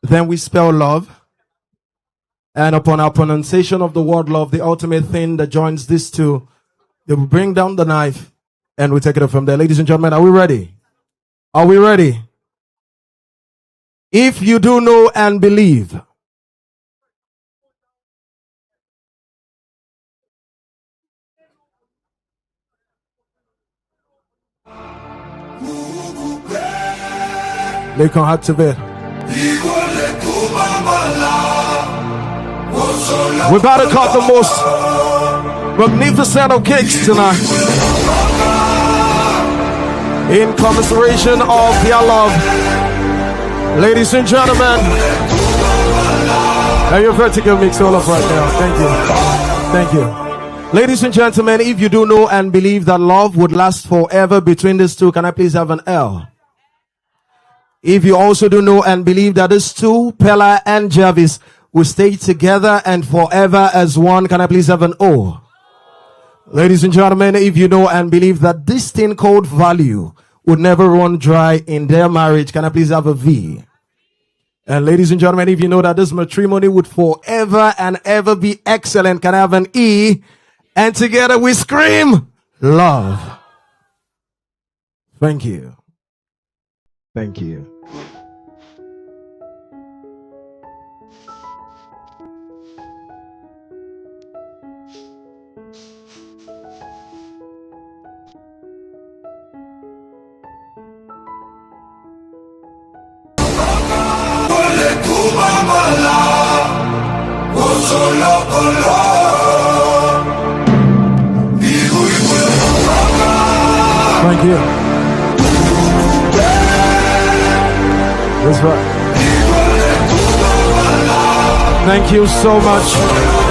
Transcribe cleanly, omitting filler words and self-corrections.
Then we spell love. And upon our pronunciation of the word love, the ultimate thing that joins these two, they will bring down the knife and we take it up from there. Ladies and gentlemen, are we ready? Are we ready? If you do know and believe. They can activate. We're about to cut the most magnificent of cakes tonight in commemoration of their love. Ladies and gentlemen, now you're about to give mix all up right now. Thank you. Ladies and gentlemen, if you do know and believe that love would last forever between these two, can I please have an L? If you also do know and believe that these two, Peller and Jarvis, will stay together and forever as one, can I please have an O? Ladies and gentlemen, if you know and believe that this thing called value would never run dry in their marriage, can I please have a V? And ladies and gentlemen, if you know that this matrimony would forever and ever be excellent, can I have an E? And together we scream, love. Thank you. Thank you. Thank you. That's right. Thank you so much.